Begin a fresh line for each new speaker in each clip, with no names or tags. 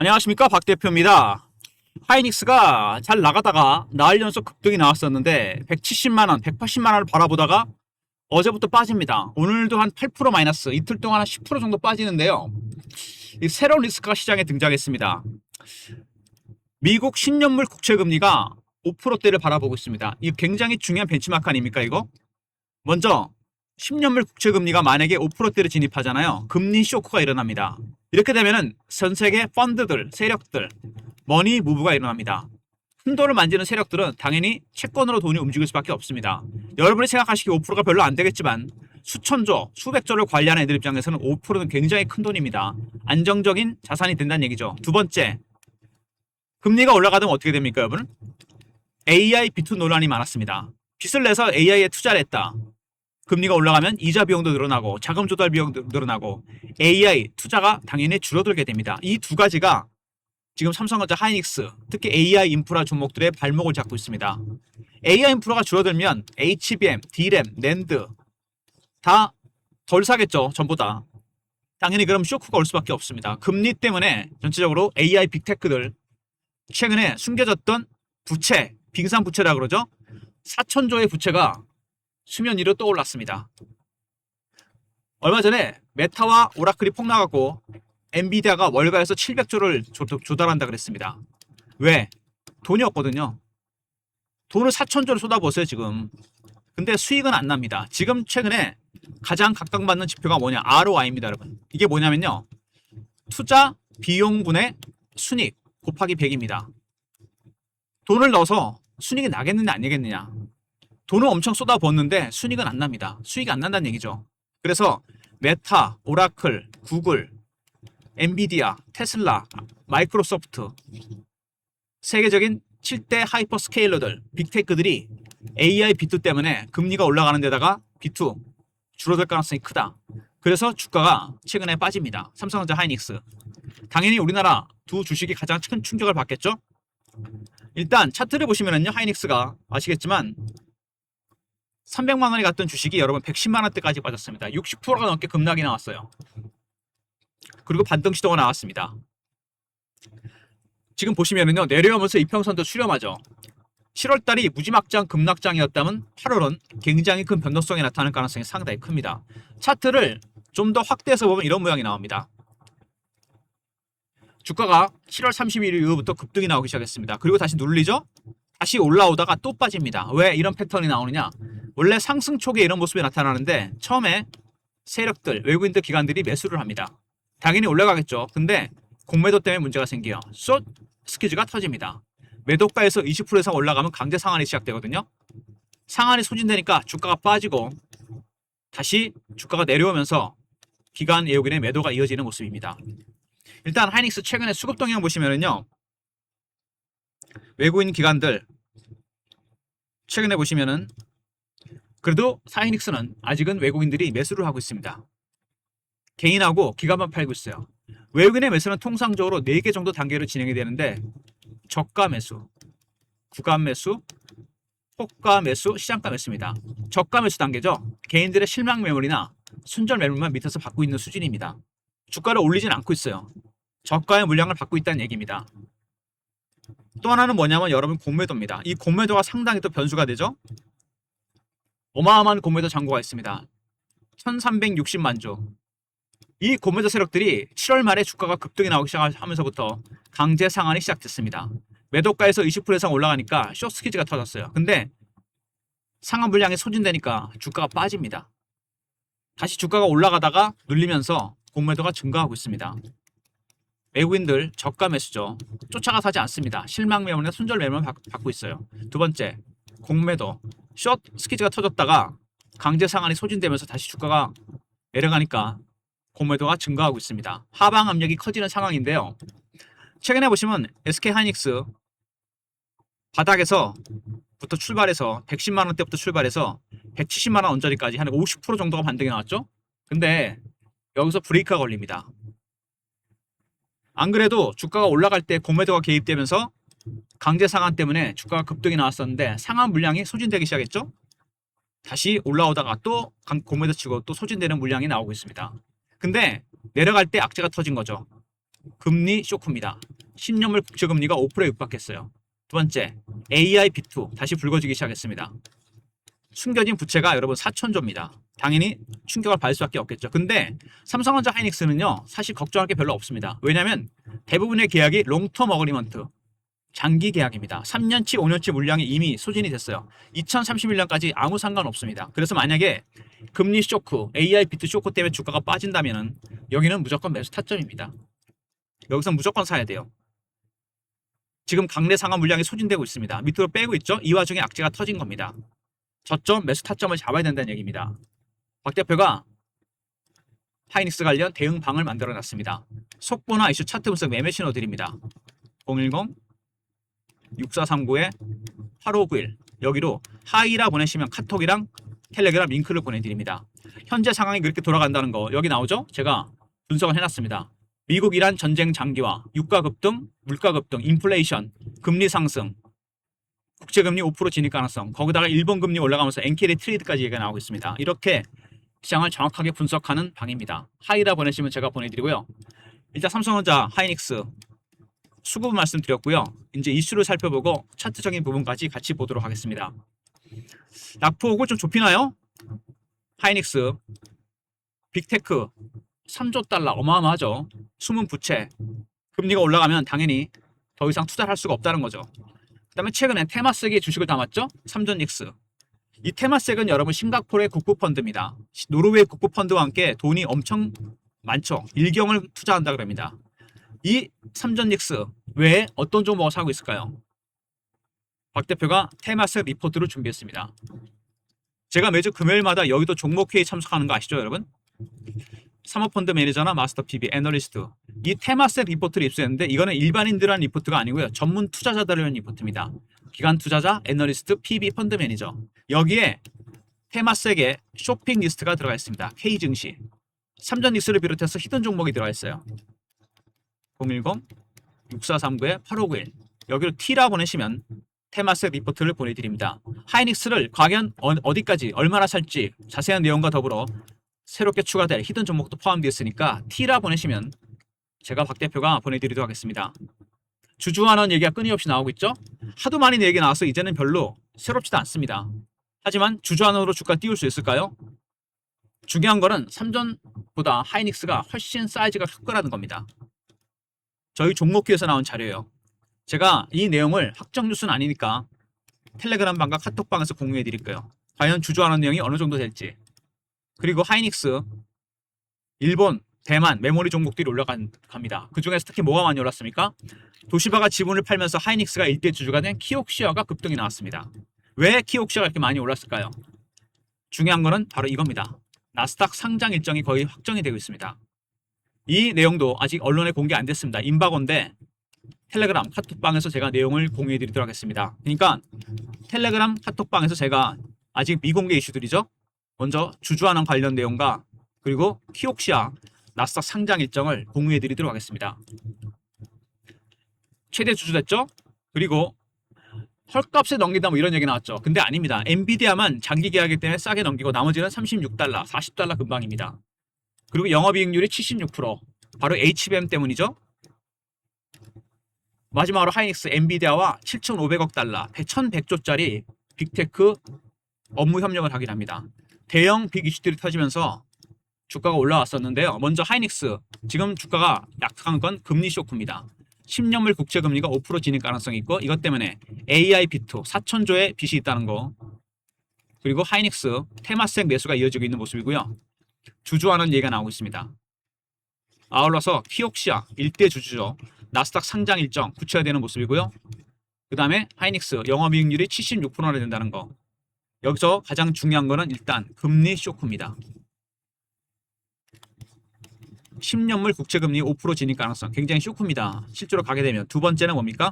안녕하십니까, 박 대표입니다. 하이닉스가 잘 나가다가 나흘 연속 급등이 나왔었는데 170만원, 180만원을 바라보다가 어제부터 빠집니다. 오늘도 한 8% 마이너스, 이틀 동안 한 10% 정도 빠지는데요. 이 새로운 리스크가 시장에 등장했습니다. 미국 신년물 국채금리가 5%대를 바라보고 있습니다. 이 굉장히 중요한 벤치마크 아닙니까, 이거? 먼저 10년물 국채금리가 만약에 5%대를 진입하잖아요. 금리 쇼크가 일어납니다. 이렇게 되면은 전 세계 펀드들, 세력들, 머니 무브가 일어납니다. 큰 돈을 만지는 세력들은 당연히 채권으로 돈이 움직일 수밖에 없습니다. 여러분이 생각하시기 5%가 별로 안 되겠지만 수천조, 수백조를 관리하는 애들 입장에서는 5%는 굉장히 큰 돈입니다. 안정적인 자산이 된다는 얘기죠. 두 번째, 금리가 올라가면 어떻게 됩니까, 여러분? AI 비투 논란이 많았습니다. 빚을 내서 AI에 투자를 했다. 금리가 올라가면 이자 비용도 늘어나고 자금 조달 비용도 늘어나고 AI 투자가 당연히 줄어들게 됩니다. 이 두 가지가 지금 삼성전자, 하이닉스, 특히 AI 인프라 종목들의 발목을 잡고 있습니다. AI 인프라가 줄어들면 HBM, DRAM, 낸드 다 덜 사겠죠. 전부 다. 당연히 그럼 쇼크가 올 수밖에 없습니다. 금리 때문에 전체적으로 AI 빅테크들 최근에 숨겨졌던 부채, 빙산 부채라 그러죠. 4천조의 부채가 수면 위로 떠올랐습니다. 얼마 전에 메타와 오라클이 폭락하고 엔비디아가 월가에서 700조를 조달한다 그랬습니다. 왜? 돈이 없거든요. 돈을 4천조를 쏟아부었어요 지금. 근데 수익은 안 납니다. 지금 최근에 가장 각광받는 지표가 뭐냐? ROI입니다 여러분. 이게 뭐냐면요, 투자 비용분의 순익 곱하기 100입니다. 돈을 넣어서 순익이 나겠느냐 안 나겠느냐. 돈을 엄청 쏟아부었는데 순익은 안 납니다. 수익이 안 난다는 얘기죠. 그래서 메타, 오라클, 구글, 엔비디아, 테슬라, 마이크로소프트, 세계적인 7대 하이퍼 스케일러들, 빅테크들이 AI 비투 때문에 금리가 올라가는 데다가 비투 줄어들 가능성이 크다. 그래서 주가가 최근에 빠집니다. 삼성전자, 하이닉스. 당연히 우리나라 두 주식이 가장 큰 충격을 받겠죠. 일단 차트를 보시면은요, 하이닉스가 아시겠지만 300만 원이 갔던 주식이 여러분 110만 원대까지 빠졌습니다. 60%가 넘게 급락이 나왔어요. 그리고 반등 시도가 나왔습니다. 지금 보시면은요, 내려오면서 이평선도 수렴하죠. 7월달이 무지막지한 급락장이었다면 8월은 굉장히 큰 변동성이 나타날 가능성이 상당히 큽니다. 차트를 좀 더 확대해서 보면 이런 모양이 나옵니다. 주가가 7월 30일 이후부터 급등이 나오기 시작했습니다. 그리고 다시 눌리죠? 다시 올라오다가 또 빠집니다. 왜 이런 패턴이 나오느냐? 원래 상승 초기에 이런 모습이 나타나는데 처음에 세력들, 외국인들, 기관들이 매수를 합니다. 당연히 올라가겠죠. 근데 공매도 때문에 문제가 생겨요. 숏 스퀴즈가 터집니다. 매도가에서 20% 이상 올라가면 강제 상한이 시작되거든요. 상한이 소진되니까 주가가 빠지고 다시 주가가 내려오면서 기관 외국인의 매도가 이어지는 모습입니다. 일단 하이닉스 최근에 수급 동향 보시면은요, 외국인 기관들 최근에 보시면은 그래도 하이닉스는 아직은 외국인들이 매수를 하고 있습니다. 개인하고 기관만 팔고 있어요. 외국인의 매수는 통상적으로 4개 정도 단계로 진행이 되는데 저가 매수, 구간 매수, 호가 매수, 시장가 매수입니다. 저가 매수 단계죠. 개인들의 실망 매물이나 순절 매물만 밑에서 받고 있는 수준입니다. 주가를 올리진 않고 있어요. 저가의 물량을 받고 있다는 얘기입니다. 또 하나는 뭐냐면 여러분 공매도입니다. 이 공매도가 상당히 또 변수가 되죠. 어마어마한 공매도 잔고가 있습니다. 1360만 조. 이 공매도 세력들이 7월 말에 주가가 급등이 나오기 시작하면서부터 강제 상한이 시작됐습니다. 매도가에서 20% 이상 올라가니까 숏스퀴즈가 터졌어요. 근데 상한 물량이 소진되니까 주가가 빠집니다. 다시 주가가 올라가다가 눌리면서 공매도가 증가하고 있습니다. 외국인들 저가 매수죠. 쫓아가 사지 않습니다. 실망 매물이나 순절 매물만 받고 있어요. 두 번째, 공매도. 숏 스퀴즈가 터졌다가 강제 상한이 소진되면서 다시 주가가 내려가니까 공매도가 증가하고 있습니다. 하방 압력이 커지는 상황인데요. 최근에 보시면 SK 하이닉스 바닥에서부터 출발해서 110만 원대부터 출발해서 170만 원 언저리까지 한 50% 정도가 반등이 나왔죠. 근데 여기서 브레이크가 걸립니다. 안 그래도 주가가 올라갈 때 공매도가 개입되면서 강제 상한 때문에 주가가 급등이 나왔었는데 상한 물량이 소진되기 시작했죠. 다시 올라오다가 또 공매도 치고 또 소진되는 물량이 나오고 있습니다. 근데 내려갈 때 악재가 터진 거죠. 금리 쇼크입니다. 10년물 국채금리가 5%에 육박했어요. 두 번째, AI B2 다시 붉어지기 시작했습니다. 숨겨진 부채가 여러분 4천조입니다. 당연히 충격을 받을 수밖에 없겠죠. 근데 삼성전자 하이닉스는요, 사실 걱정할 게 별로 없습니다. 왜냐하면 대부분의 계약이 롱텀 어그리먼트, 장기 계약입니다. 3년치, 5년치 물량이 이미 소진이 됐어요. 2031년까지 아무 상관없습니다. 그래서 만약에 금리 쇼크, AI 비트 쇼크 때문에 주가가 빠진다면 여기는 무조건 매수 타점입니다. 여기서 무조건 사야 돼요. 지금 강내 상하 물량이 소진되고 있습니다. 밑으로 빼고 있죠. 이 와중에 악재가 터진 겁니다. 저점, 매수 타점을 잡아야 된다는 얘기입니다. 박 대표가 하이닉스 관련 대응방을 만들어 놨습니다. 속보나 이슈 차트 분석 매매 신호 드립니다. 010-6439-8591 여기로 하이라 보내시면 카톡이랑 텔레그램 링크를 보내드립니다. 현재 상황이 그렇게 돌아간다는 거 여기 나오죠? 제가 분석을 해놨습니다. 미국 이란 전쟁 장기화, 유가 급등, 물가 급등, 인플레이션, 금리 상승, 국채금리 5% 진입 가능성, 거기다가 일본 금리 올라가면서 엔케리 트레이드까지 얘기가 나오고 있습니다. 이렇게 시장을 정확하게 분석하는 방입니다. 하이라 보내시면 제가 보내드리고요. 일단 삼성전자, 하이닉스 수급 말씀드렸고요. 이제 이슈를 살펴보고 차트적인 부분까지 같이 보도록 하겠습니다. 낙폭을 좀 좁히나요? 하이닉스, 빅테크 3조 달러 어마어마하죠. 숨은 부채, 금리가 올라가면 당연히 더 이상 투자를 할 수가 없다는 거죠. 그 다음에 최근에 테마섹이 주식을 담았죠. 삼전닉스. 이 테마섹은 여러분 싱가포르의 국부펀드입니다. 노르웨이 국부펀드와 함께 돈이 엄청 많죠. 일경을 투자한다 그럽니다. 이 삼전닉스 외에 어떤 종목을 사고 있을까요? 박 대표가 테마섹 리포트를 준비했습니다. 제가 매주 금요일마다 여의도 종목회의 참석하는 거 아시죠 여러분? 사모펀드 매니저나 마스터 PB, 애널리스트 이 테마셋 리포트를 입수했는데 이거는 일반인들을 위한 리포트가 아니고요. 전문 투자자들을 위한 리포트입니다. 기관 투자자, 애널리스트, PB, 펀드 매니저 여기에 테마셋의 쇼핑 리스트가 들어가 있습니다. K증시, 삼전닉스를 비롯해서 히든 종목이 들어가 있어요. 010-6439-8591 여기로 T라 보내시면 테마셋 리포트를 보내드립니다. 하이닉스를 과연 어디까지 얼마나 살지 자세한 내용과 더불어 새롭게 추가될 히든 종목도 포함되어 있으니까 T라 보내시면 제가 박 대표가 보내드리도록 하겠습니다. 주주환원 얘기가 끊임없이 나오고 있죠. 하도 많이 얘기 나와서 이제는 별로 새롭지도 않습니다. 하지만 주주환원으로 주가 띄울 수 있을까요? 중요한 거는 삼전보다 하이닉스가 훨씬 사이즈가 클 거라는 겁니다. 저희 종목회에서 나온 자료예요. 제가 이 내용을 확정 뉴스는 아니니까 텔레그램방과 카톡방에서 공유해 드릴게요. 과연 주주환원 내용이 어느 정도 될지. 그리고 하이닉스, 일본, 대만 메모리 종목들이 올라갑니다. 그 중에서 특히 뭐가 많이 올랐습니까? 도시바가 지분을 팔면서 하이닉스가 일대 주주가 된 키옥시아가 급등이 나왔습니다. 왜 키옥시아가 이렇게 많이 올랐을까요? 중요한 거는 바로 이겁니다. 나스닥 상장 일정이 거의 확정이 되고 있습니다. 이 내용도 아직 언론에 공개 안 됐습니다. 임박원데 텔레그램 카톡방에서 제가 내용을 공유해 드리도록 하겠습니다. 그러니까 텔레그램 카톡방에서 제가 아직 미공개 이슈들이죠. 먼저 주주환원 관련 내용과 그리고 키옥시아 나스닥 상장 일정을 공유해 드리도록 하겠습니다. 최대 주주 됐죠? 그리고 헐값에 넘긴다 뭐 이런 얘기 나왔죠. 근데 아닙니다. 엔비디아만 장기 계약이기 때문에 싸게 넘기고 나머지는 36달러, 40달러 근방입니다. 그리고 영업이익률이 76%. 바로 HBM 때문이죠. 마지막으로 하이닉스, 엔비디아와 7,500억 달러, 1,100조짜리 빅테크 업무 협력을 하긴 합니다. 대형 빅 이슈들이 터지면서 주가가 올라왔었는데요. 먼저 하이닉스, 지금 주가가 약한 건 금리 쇼크입니다. 10년물 국채금리가 5% 진입 가능성이 있고 이것 때문에 AI 비트 4천조의 빚이 있다는 거, 그리고 하이닉스 테마섹 매수가 이어지고 있는 모습이고요. 주주환원 얘기가 나오고 있습니다. 아울러서 키옥시아 일대 주주죠. 나스닥 상장 일정 구체화되는 모습이고요. 그 다음에 하이닉스 영업이익률이 76%나 된다는 거. 여기서 가장 중요한 거는 일단 금리 쇼크입니다. 10년물 국채금리 5% 진입 가능성 굉장히 쇼크입니다. 실제로 가게 되면. 두 번째는 뭡니까?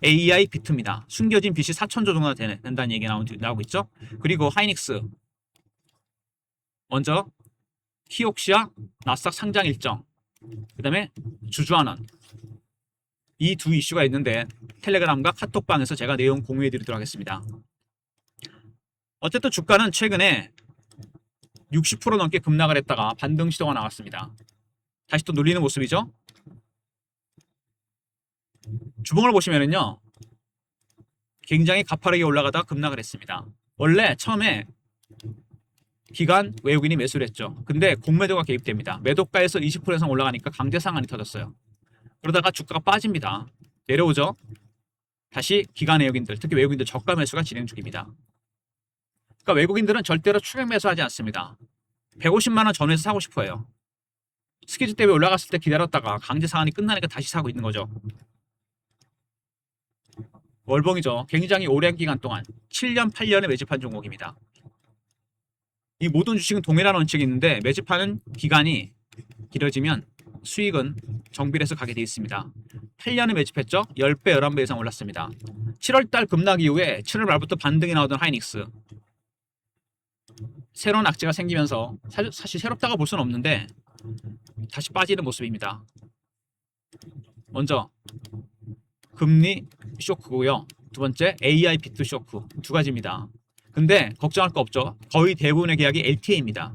AI 비트입니다. 숨겨진 빚이 4천조 정도 된다는 얘기가 나오고 있죠. 그리고 하이닉스, 먼저 키옥시아 나스닥 상장 일정, 그 다음에 주주환원, 이 두 이슈가 있는데 텔레그램과 카톡방에서 제가 내용 공유해 드리도록 하겠습니다. 어쨌든 주가는 최근에 60% 넘게 급락을 했다가 반등 시도가 나왔습니다. 다시 또 눌리는 모습이죠. 주봉을 보시면은요, 굉장히 가파르게 올라가다가 급락을 했습니다. 원래 처음에 기관 외국인이 매수를 했죠. 근데 공매도가 개입됩니다. 매도가에서 20% 이상 올라가니까 강제 상한이 터졌어요. 그러다가 주가가 빠집니다. 내려오죠. 다시 기관 외국인들, 특히 외국인들 저가 매수가 진행 중입니다. 그러니까 외국인들은 절대로 추격 매수하지 않습니다. 150만 원 전후에서 사고 싶어요. 스키즈 대비 올라갔을 때 기다렸다가 강제 상한이 끝나니까 다시 사고 있는 거죠. 월봉이죠. 굉장히 오랜 기간 동안 7년, 8년의 매집한 종목입니다. 이 모든 주식은 동일한 원칙이 있는데 매집하는 기간이 길어지면 수익은 정비례해서 가게 되어 있습니다. 8년을 매집했죠. 10배, 11배 이상 올랐습니다. 7월달 급락 이후에 7월 말부터 반등이 나오던 하이닉스. 새로운 악재가 생기면서 사실 새롭다고 볼 수는 없는데 다시 빠지는 모습입니다. 먼저 금리 쇼크고요. 두 번째 AI 비트 쇼크. 두 가지입니다. 근데 걱정할 거 없죠. 거의 대부분의 계약이 LTA입니다.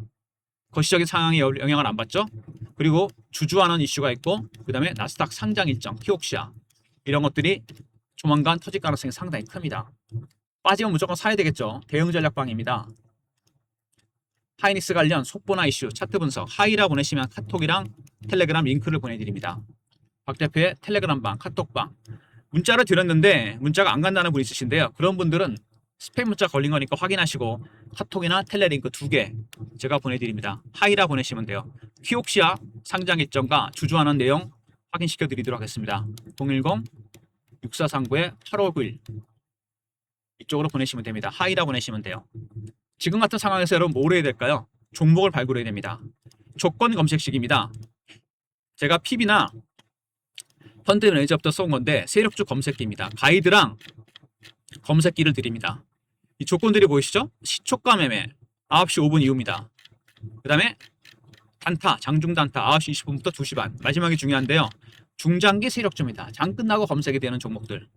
거시적인 상황에 영향을 안 받죠. 그리고 주주환원 이슈가 있고 그 다음에 나스닥 상장 일정, 키옥시아 이런 것들이 조만간 터질 가능성이 상당히 큽니다. 빠지면 무조건 사야 되겠죠. 대응 전략방입니다. 하이닉스 관련 속보나 이슈, 차트 분석, 하이라 보내시면 카톡이랑 텔레그램 링크를 보내드립니다. 박 대표의 텔레그램방, 카톡방. 문자를 드렸는데 문자가 안 간다는 분 있으신데요. 그런 분들은 스팸 문자 걸린 거니까 확인하시고 카톡이나 텔레 링크 2개 제가 보내드립니다. 하이라 보내시면 돼요. 키옥시아 상장 일정과 주주환원 내용 확인시켜 드리도록 하겠습니다. 010-6439-8591 이쪽으로 보내시면 됩니다. 하이라 보내시면 돼요. 지금 같은 상황에서 여러분 뭘 해야 될까요? 종목을 발굴해야 됩니다. 조건 검색식입니다. 제가 PB나 펀드 매니저부터 쏜 건데 세력주 검색기입니다. 가이드랑 검색기를 드립니다. 이 조건들이 보이시죠? 시초가 매매 9시 5분 이후입니다. 그 다음에 단타, 장중 단타 9시 20분부터 2시 반. 마지막이 중요한데요. 중장기 세력주입니다. 장 끝나고 검색이 되는 종목들.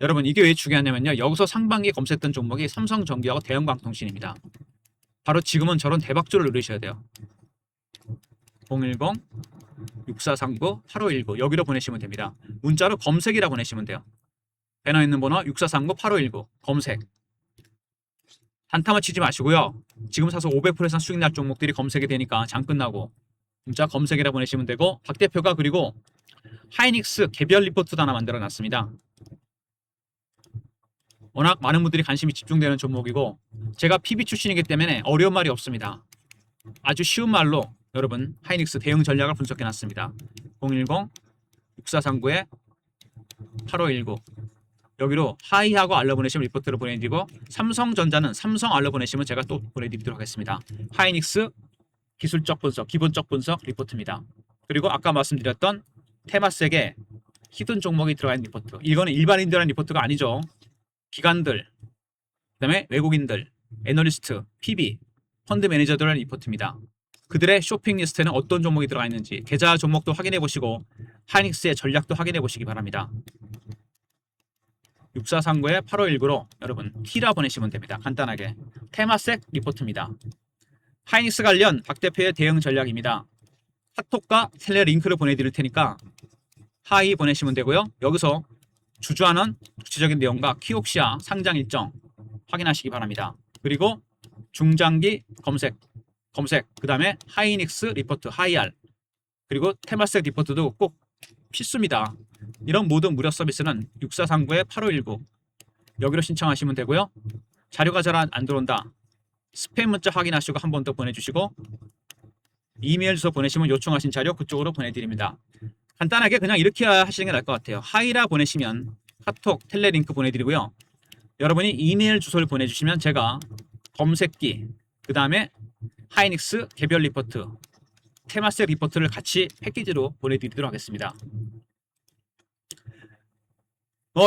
여러분 이게 왜 중요하냐면요. 여기서 상반기에 검색했던 종목이 삼성전기하고 대형광통신입니다. 바로 지금은 저런 대박주를 누르셔야 돼요. 010-6439-8519 여기로 보내시면 됩니다. 문자로 검색이라 보내시면 돼요. 배너 있는 번호 6439-8519 검색. 단타만 치지 마시고요. 지금 사서 500% 이상 수익 날 종목들이 검색이 되니까 장 끝나고 문자 검색이라 보내시면 되고 박 대표가 그리고 하이닉스 개별 리포트도 하나 만들어 놨습니다. 워낙 많은 분들이 관심이 집중되는 종목이고 제가 PB 출신이기 때문에 어려운 말이 없습니다. 아주 쉬운 말로 여러분 하이닉스 대응 전략을 분석해 놨습니다. 010-6439-8519 여기로 하이하고 알러 보내시면 리포트를 보내드리고 삼성전자는 삼성 알러 보내시면 제가 또 보내드리도록 하겠습니다. 하이닉스 기술적 분석, 기본적 분석 리포트입니다. 그리고 아까 말씀드렸던 테마색의 히든 종목이 들어가 있는 리포트. 이거는 일반인들한 리포트가 아니죠. 기관들, 그 다음에 외국인들, 애널리스트, PB, 펀드 매니저들의 리포트입니다. 그들의 쇼핑 리스트에는 어떤 종목이 들어가 있는지 계좌 종목도 확인해 보시고 하이닉스의 전략도 확인해 보시기 바랍니다. 6439-8519로 여러분 T라 보내시면 됩니다. 간단하게 테마색 리포트입니다. 하이닉스 관련 박 대표의 대응 전략입니다. 카톡과 텔레 링크를 보내드릴 테니까 하이 보내시면 되고요. 여기서 주주환원 구체적인 내용과 키옥시아 상장 일정 확인하시기 바랍니다. 그리고 중장기 검색 그 다음에 하이닉스 리포트 하이알 그리고 테마색 리포트도 꼭 필수입니다. 이런 모든 무료 서비스는 6439-8519 여기로 신청하시면 되고요. 자료가 잘 안 들어온다. 스팸 문자 확인하시고 한 번 더 보내주시고 이메일 주소 보내시면 요청하신 자료 그쪽으로 보내드립니다. 간단하게 그냥 이렇게 하시는 게 나을 것 같아요. 하이라 보내시면 카톡, 텔레 링크 보내드리고요. 여러분이 이메일 주소를 보내주시면 제가 검색기, 그 다음에 하이닉스 개별 리포트, 테마색 리포트를 같이 패키지로 보내드리도록 하겠습니다.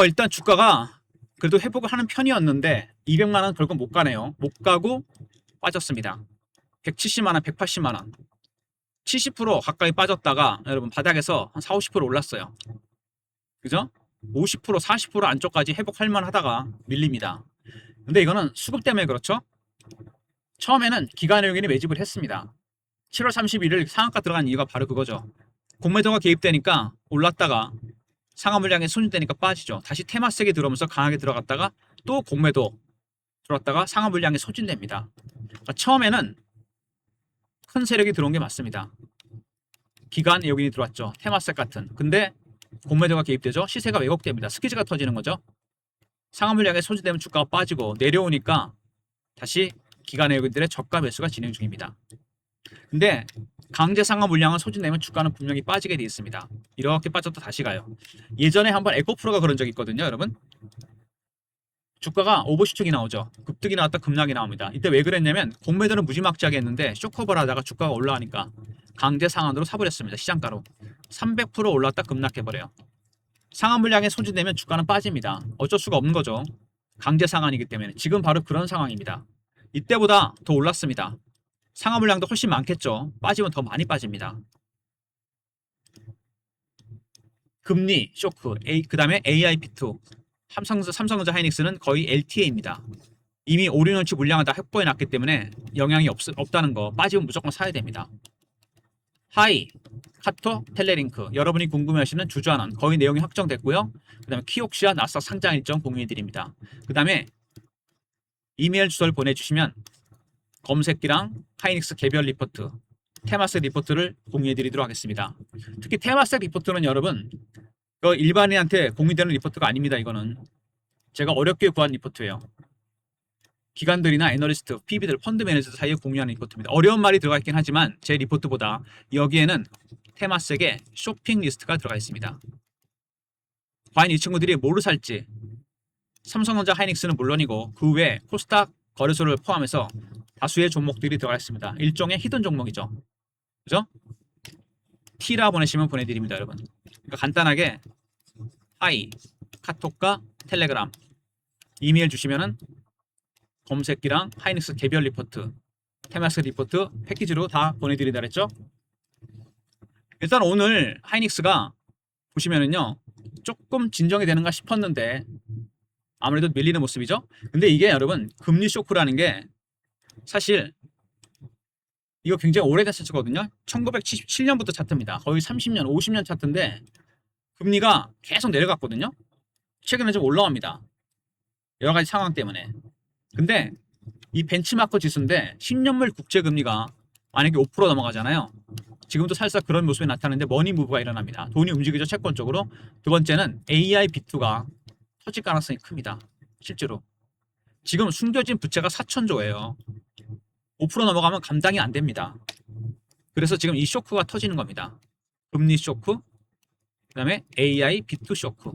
일단 주가가 그래도 회복을 하는 편이었는데 200만원 결국 못 가네요. 못 가고 빠졌습니다. 170만원, 180만원 70% 가까이 빠졌다가 여러분 바닥에서 한 4, 50% 올랐어요. 그죠? 50%, 40% 안쪽까지 회복할 만하다가 밀립니다. 근데 이거는 수급 때문에 그렇죠? 처음에는 기관 외국인이 매집을 했습니다. 7월 31일 상한가 들어간 이유가 바로 그거죠. 공매도가 개입되니까 올랐다가 상하 물량에 손실되니까 빠지죠. 다시 테마색이 들어오면서 강하게 들어갔다가 또 공매도 들어왔다가 상하 물량에 소진됩니다. 그러니까 처음에는 큰 세력이 들어온 게 맞습니다. 기관 여기이 들어왔죠. 테마색 같은. 근데 공매도가 개입되죠. 시세가 왜곡됩니다. 스퀴즈가 터지는 거죠. 상하 물량에 소진되면 주가가 빠지고 내려오니까 다시 기관 외국인들의 저가 매수가 진행 중입니다. 근데 강제 상하 물량을 소진되면 주가는 분명히 빠지게 되어 있습니다. 이렇게 빠졌다 다시 가요. 예전에 한번 에코프로가 그런 적이 있거든요, 여러분. 주가가 오버슈팅이 나오죠. 급등이 나왔다 급락이 나옵니다. 이때 왜 그랬냐면 공매도는 무지막지하게 했는데 쇼커버를 하다가 주가가 올라가니까 강제 상한으로 사버렸습니다. 시장가로 300% 올랐다 급락해버려요. 상한 물량에 소진되면 주가는 빠집니다. 어쩔 수가 없는 거죠. 강제 상한이기 때문에. 지금 바로 그런 상황입니다. 이때보다 더 올랐습니다. 상하 물량도 훨씬 많겠죠. 빠지면 더 많이 빠집니다. 금리 쇼크, 그 다음에 AIP2, 삼성전자 하이닉스는 거의 LTA입니다. 이미 5, 6년치 물량을 다 확보해 놨기 때문에 영향이 없다는 거, 빠지면 무조건 사야 됩니다. 하이, 카톡, 텔레링크, 여러분이 궁금해하시는 주주환원 거의 내용이 확정됐고요. 그 다음에 키옥시와 나스닥 상장 일정 공유해드립니다. 그 다음에 이메일 주소를 보내주시면 검색기랑 하이닉스 개별 리포트, 테마색 리포트를 공유해드리도록 하겠습니다. 특히 테마색 리포트는 여러분 일반인한테 공유되는 리포트가 아닙니다. 이거는 제가 어렵게 구한 리포트예요. 기관들이나 애널리스트, PB들, 펀드 매니저들 사이에 공유하는 리포트입니다. 어려운 말이 들어가 있긴 하지만 제 리포트보다 여기에는 테마색의 쇼핑 리스트가 들어가 있습니다. 과연 이 친구들이 뭐를 살지, 삼성전자 하이닉스는 물론이고 그 외 코스닥 거래소를 포함해서 다수의 종목들이 들어가 있습니다. 일종의 히든 종목이죠. 그죠? T라 보내시면 보내드립니다, 여러분. 그러니까 간단하게 하이, 카톡과 텔레그램, 이메일 주시면은 검색기랑 하이닉스 개별 리포트, 테마스 리포트 패키지로 다 보내드리다 그랬죠? 일단 오늘 하이닉스가 보시면은요 조금 진정이 되는가 싶었는데 아무래도 밀리는 모습이죠. 근데 이게 여러분 금리 쇼크라는 게 사실 이거 굉장히 오래된 차트거든요. 1977년부터 차트입니다. 거의 30년, 50년 차트인데 금리가 계속 내려갔거든요. 최근에 좀 올라옵니다. 여러 가지 상황 때문에. 근데 이 벤치마크 지수인데 10년물 국제금리가 만약에 5% 넘어가잖아요. 지금도 살짝 그런 모습이 나타나는데 머니 무브가 일어납니다. 돈이 움직이죠, 채권 쪽으로. 두 번째는 AIB2가 터질 가능성이 큽니다. 실제로. 지금 숨겨진 부채가 4천조예요. 5% 넘어가면 감당이 안 됩니다. 그래서 지금 이 쇼크가 터지는 겁니다. 금리 쇼크, 그 다음에 AIB2 쇼크.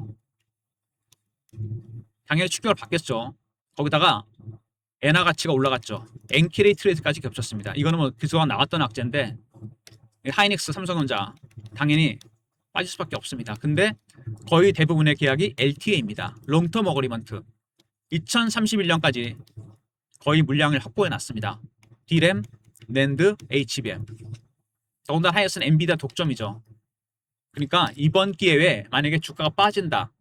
당연히 충격을 받겠죠. 거기다가 엔화 가치가 올라갔죠. 엔키레이 트레이드까지 겹쳤습니다. 이거는 뭐 그동안 나왔던 악재인데 하이닉스, 삼성전자 당연히 빠질 수밖에 없습니다. 근데 거의 대부분의 계약이 LTA입니다. 롱텀 어그리먼트. 2031년까지 거의 물량을 확보해 놨습니다. D램, 낸드, HBM. 더군다나 하이닉스는 엔비디아 독점이죠. 그러니까 이번 기회에 만약에 주가가 빠진다.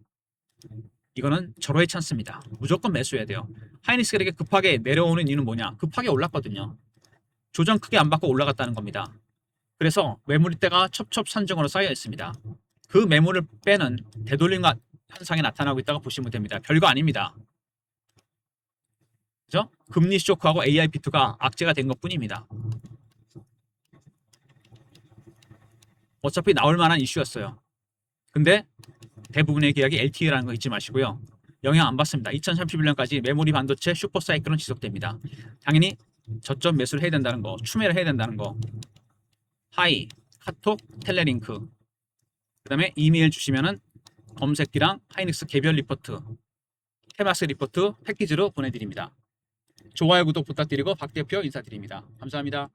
이거는 절호의 찬스입니다. 무조건 매수해야 돼요. 하이닉스가 이렇게 급하게 내려오는 이유는 뭐냐? 급하게 올랐거든요. 조정 크게 안 받고 올라갔다는 겁니다. 그래서 매물대가 첩첩산중으로 쌓여 있습니다. 그 매물을 빼는 되돌림 현상이 나타나고 있다고 보시면 됩니다. 별거 아닙니다. 그죠? 금리 쇼크하고 AIB2가 악재가 된 것뿐입니다. 어차피 나올 만한 이슈였어요. 근데 대부분의 계약이 LTA라는 거 잊지 마시고요. 영향 안 받습니다. 2031년까지 메모리 반도체 슈퍼 사이클은 지속됩니다. 당연히 저점 매수를 해야 된다는 거, 추매를 해야 된다는 거. 하이, 카톡, 텔레링크. 그 다음에 이메일 주시면은 검색기랑 하이닉스 개별 리포트, 테마스 리포트 패키지로 보내드립니다. 좋아요, 구독 부탁드리고 박 대표 인사드립니다. 감사합니다.